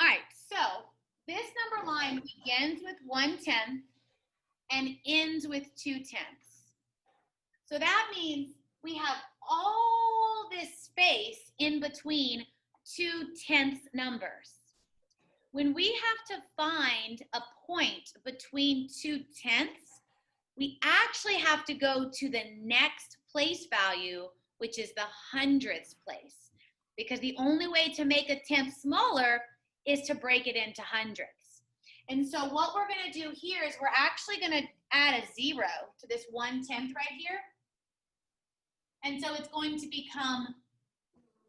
All right, so this number line begins with 1/10 and ends with 2/10. So that means we have all this space in between 2/10 numbers. When we have to find a point between 2/10, we actually have to go to the next place value, which is the hundredths place, because the only way to make a tenth smaller is to break it into hundredths. And so what we're going to do here is we're actually going to add a 0 to this 1/10 right here. And so it's going to become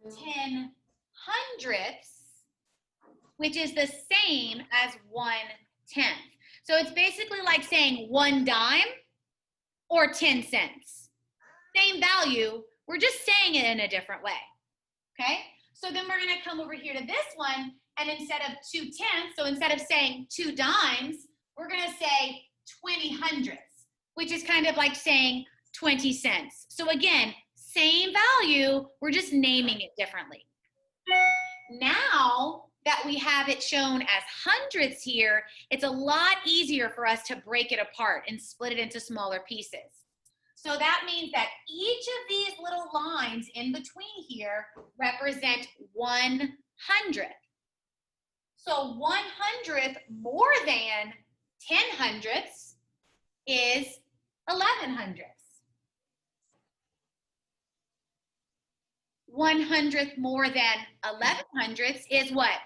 10 hundredths, which is the same as 1/10. So it's basically like saying 1 dime or 10 cents. Same value, we're just saying it in a different way, okay? So then we're gonna come over here to this one, and instead of 2/10, so instead of saying 2 dimes, we're gonna say 20 hundredths, which is kind of like saying 20 cents. So again, same value, we're just naming it differently. Now that we have it shown as hundredths here, it's a lot easier for us to break it apart and split it into smaller pieces. So that means that each of these little lines in between here represent 1/100th. So 1/100th more than 10 hundredths is 11 hundredths. 1/100th more than 11 hundredths is what?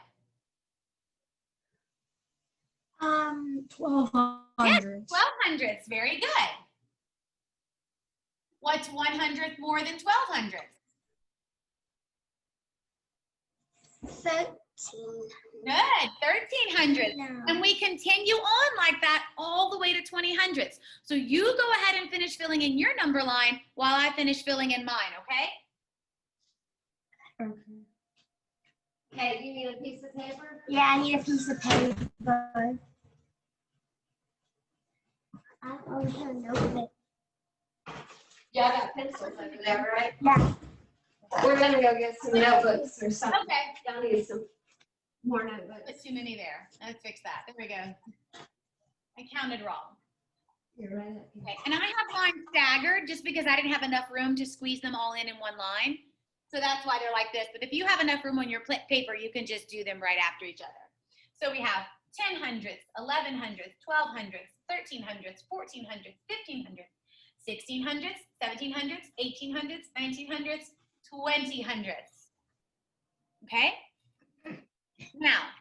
12 hundredths. Yes, 12 hundredths. Very good. What's 1/100th more than 12 hundredths? 13. Good, 13 hundredths. No. And we continue on like that all the way to 20 hundredths. So you go ahead and finish filling in your number line while I finish filling in mine, okay? Okay. Okay, do you need a piece of paper? Yeah, I need a piece of paper. I don't have a notebook. Y'all got pencils over there, right? Yeah. We're gonna go get some notebooks or something. Okay. Y'all need some more notebooks. There's too many there. Let's fix that. There we go. I counted wrong. You're right. Okay, and I have mine staggered just because I didn't have enough room to squeeze them all in one line. So that's why they're like this. But if you have enough room on your paper, you can just do them right after each other. So we have 10 hundredths, 11 hundredths, 12 hundredths, 13 hundredths, 14 hundredths, 15 hundredths, 16 hundredths, 17 hundredths, 18 hundredths, 19 hundredths, 20 hundredths. Okay? Now,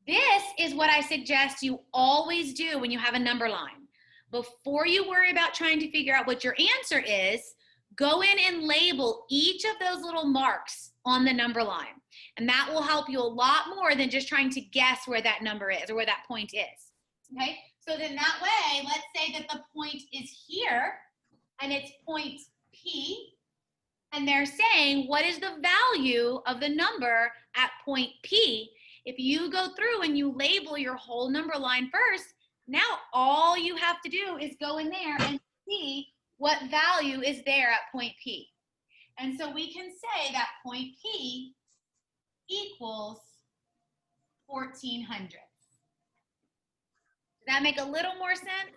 this is what I suggest you always do when you have a number line. Before you worry about trying to figure out what your answer is, go in and label each of those little marks on the number line. And that will help you a lot more than just trying to guess where that number is or where that point is. Okay? So then that way, let's say that the point is here and it's point P. And they're saying, what is the value of the number at point P? If you go through and you label your whole number line first, now all you have to do is go in there and see what value is there at point P. And so we can say that point P equals 14 hundredths. Does that make a little more sense?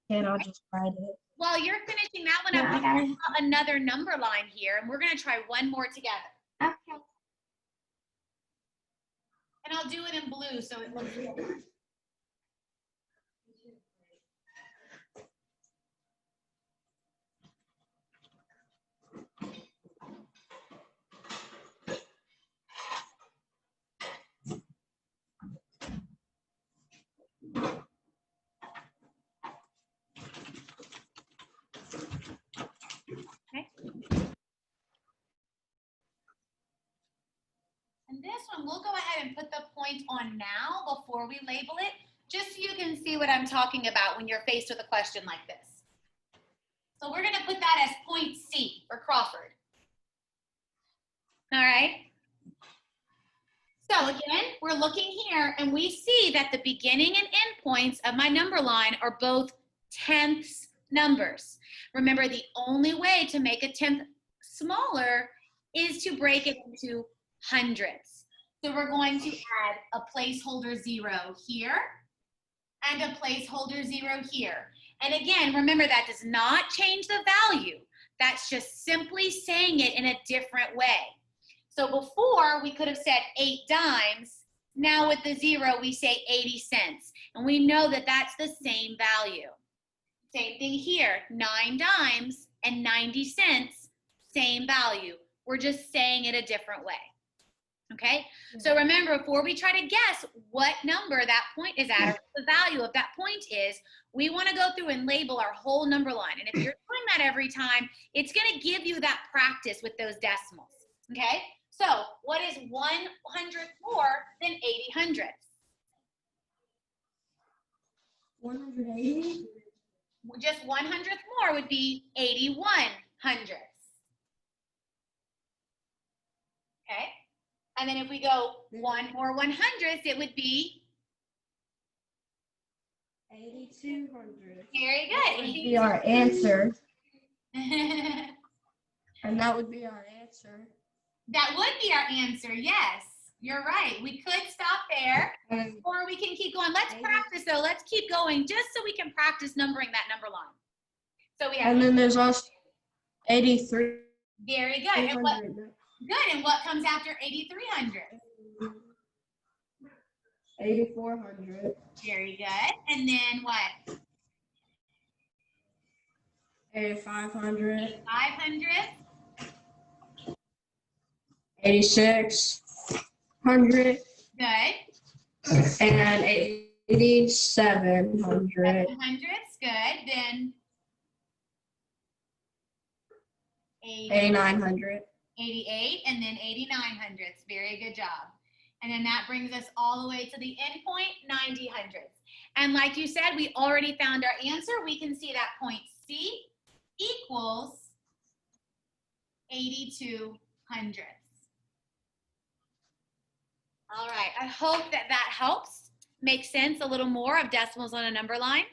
And I'll just write it. While you're finishing that one, I'm going to put another number line here, and we're going to try one more together. Okay. And I'll do it in blue so it looks different. And this one, we'll go ahead and put the point on now before we label it, just so you can see what I'm talking about when you're faced with a question like this. So we're going to put that as point C for Crawford. All right. So again, we're looking here and we see that the beginning and end points of my number line are both tenths numbers. Remember, the only way to make a tenth smaller is to break it into hundredths. So we're going to add a placeholder 0 here and a placeholder 0 here. And again, remember that does not change the value. That's just simply saying it in a different way. So before we could have said 8 dimes. Now with the 0, we say 80 cents. And we know that that's the same value. Same thing here, 9 dimes and 90 cents, same value. We're just saying it a different way. Okay, so remember, before we try to guess what number that point is at, or what the value of that point is, we want to go through and label our whole number line. And if you're doing that every time, it's going to give you that practice with those decimals. Okay, so what is 100 more than 80 hundredths? 180. Just 100th more would be 81 hundredths. Okay. And then if we go 1 more 100ths, it would be 8,200. very That good. would be our answer. And that would be our answer. That would be our answer. Yes, you're right. We could stop there, or we can keep going. Let's practice though. Let's keep going just so we can practice numbering that number line. So we have. And then there's also 83. Very good. And what? Good. And what comes after 8,300? 8,400. Very good. And then what? 8,500. 8,500. 8,600. Good. And 8,700. 700's good. Then 8,900. 88, and then 8,900ths. Very good job. And then that brings us all the way to the end point, 90 hundredths. And like you said, we already found our answer. We can see that point C equals 82 hundredths. All right, I hope that that helps make sense a little more of decimals on a number line.